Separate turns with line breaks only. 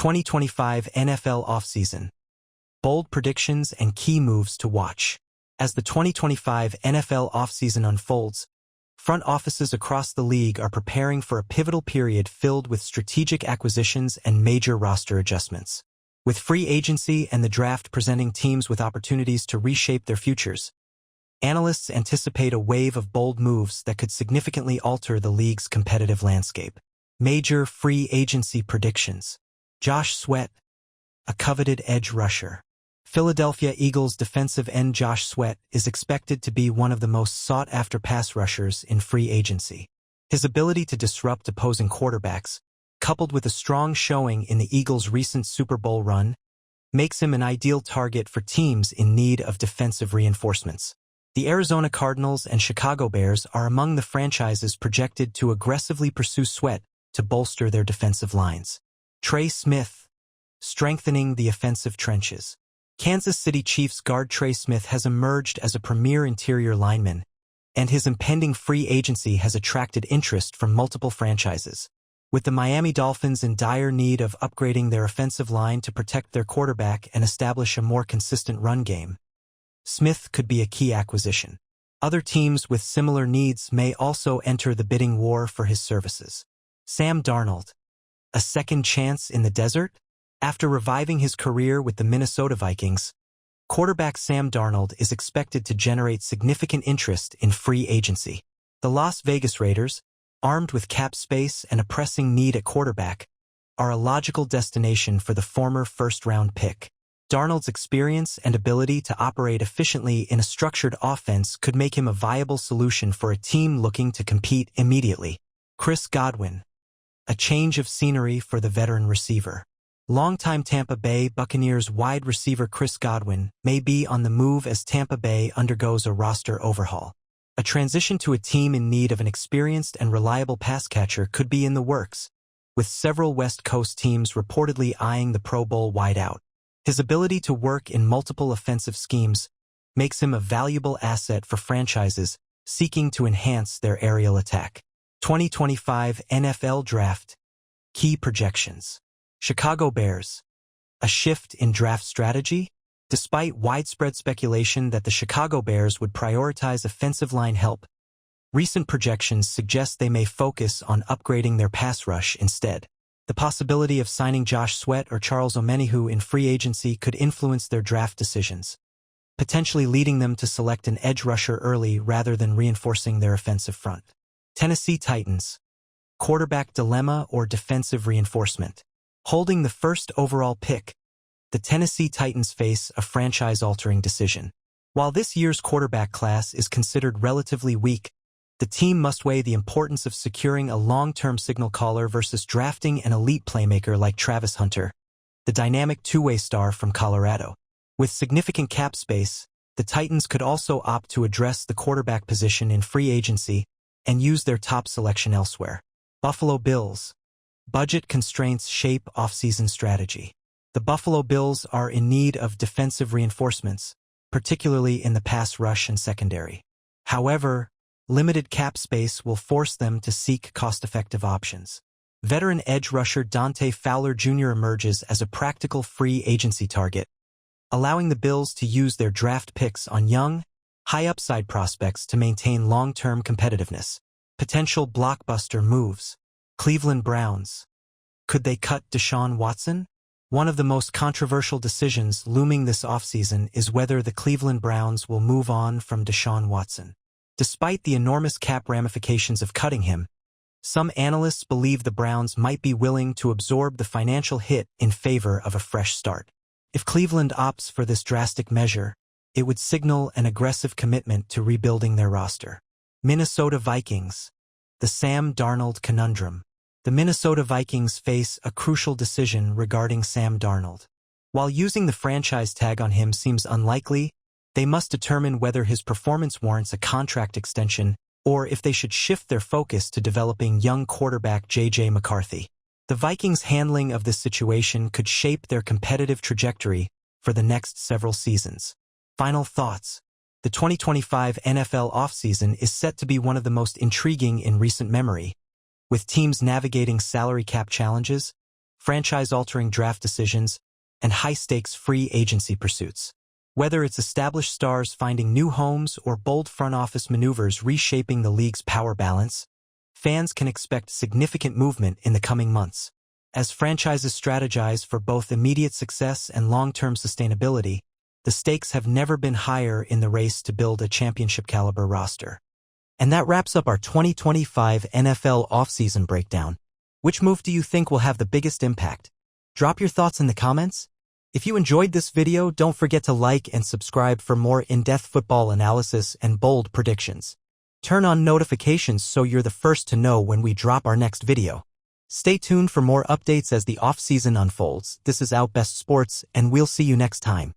2025 NFL Offseason. Bold predictions and key moves to watch. As the 2025 NFL offseason unfolds, front offices across the league are preparing for a pivotal period filled with strategic acquisitions and major roster adjustments. With free agency and the draft presenting teams with opportunities to reshape their futures, analysts anticipate a wave of bold moves that could significantly alter the league's competitive landscape. Major free agency predictions. Josh Sweat, a coveted edge rusher. Philadelphia Eagles defensive end Josh Sweat is expected to be one of the most sought-after pass rushers in free agency. His ability to disrupt opposing quarterbacks, coupled with a strong showing in the Eagles' recent Super Bowl run, makes him an ideal target for teams in need of defensive reinforcements. The Arizona Cardinals and Chicago Bears are among the franchises projected to aggressively pursue Sweat to bolster their defensive lines. Trey Smith, strengthening the offensive trenches. Kansas City Chiefs guard Trey Smith has emerged as a premier interior lineman, and his impending free agency has attracted interest from multiple franchises. With the Miami Dolphins in dire need of upgrading their offensive line to protect their quarterback and establish a more consistent run game, Smith could be a key acquisition. Other teams with similar needs may also enter the bidding war for his services. Sam Darnold, a second chance in the desert? After reviving his career with the Minnesota Vikings, quarterback Sam Darnold is expected to generate significant interest in free agency. The Las Vegas Raiders, armed with cap space and a pressing need at quarterback, are a logical destination for the former first-round pick. Darnold's experience and ability to operate efficiently in a structured offense could make him a viable solution for a team looking to compete immediately. Chris Godwin, a change of scenery for the veteran receiver. Longtime Tampa Bay Buccaneers wide receiver Chris Godwin may be on the move as Tampa Bay undergoes a roster overhaul. A transition to a team in need of an experienced and reliable pass catcher could be in the works, with several West Coast teams reportedly eyeing the Pro Bowl wideout. His ability to work in multiple offensive schemes makes him a valuable asset for franchises seeking to enhance their aerial attack. 2025 NFL Draft. Key projections. Chicago Bears. A shift in draft strategy? Despite widespread speculation that the Chicago Bears would prioritize offensive line help, recent projections suggest they may focus on upgrading their pass rush instead. The possibility of signing Josh Sweat or Charles Omenihu in free agency could influence their draft decisions, potentially leading them to select an edge rusher early rather than reinforcing their offensive front. Tennessee Titans. Quarterback dilemma or defensive reinforcement? Holding the first overall pick, the Tennessee Titans face a franchise-altering decision. While this year's quarterback class is considered relatively weak, the team must weigh the importance of securing a long-term signal caller versus drafting an elite playmaker like Travis Hunter, the dynamic two-way star from Colorado. With significant cap space, the Titans could also opt to address the quarterback position in free agency and use their top selection elsewhere. Buffalo Bills. Budget constraints shape offseason strategy. The Buffalo Bills are in need of defensive reinforcements, particularly in the pass rush and secondary. However, limited cap space will force them to seek cost-effective options. Veteran edge rusher Dante Fowler Jr. emerges as a practical free agency target, allowing the Bills to use their draft picks on young, high-upside prospects to maintain long-term competitiveness. Potential blockbuster moves. Cleveland Browns. Could they cut Deshaun Watson? One of the most controversial decisions looming this offseason is whether the Cleveland Browns will move on from Deshaun Watson. Despite the enormous cap ramifications of cutting him, some analysts believe the Browns might be willing to absorb the financial hit in favor of a fresh start. If Cleveland opts for this drastic measure, it would signal an aggressive commitment to rebuilding their roster. Minnesota Vikings. The Sam Darnold conundrum. The Minnesota Vikings face a crucial decision regarding Sam Darnold. While using the franchise tag on him seems unlikely, they must determine whether his performance warrants a contract extension or if they should shift their focus to developing young quarterback J.J. McCarthy. The Vikings' handling of this situation could shape their competitive trajectory for the next several seasons. Final thoughts. The 2025 NFL offseason is set to be one of the most intriguing in recent memory. With teams navigating salary cap challenges, franchise-altering draft decisions, and high-stakes free agency pursuits. Whether it's established stars finding new homes or bold front office maneuvers reshaping the league's power balance, fans can expect significant movement in the coming months. As franchises strategize for both immediate success and long-term sustainability, the stakes have never been higher in the race to build a championship-caliber roster. And that wraps up our 2025 NFL offseason breakdown. Which move do you think will have the biggest impact? Drop your thoughts in the comments. If you enjoyed this video, don't forget to like and subscribe for more in-depth football analysis and bold predictions. Turn on notifications so you're the first to know when we drop our next video. Stay tuned for more updates as the offseason unfolds. This is Outbest Sports, and we'll see you next time.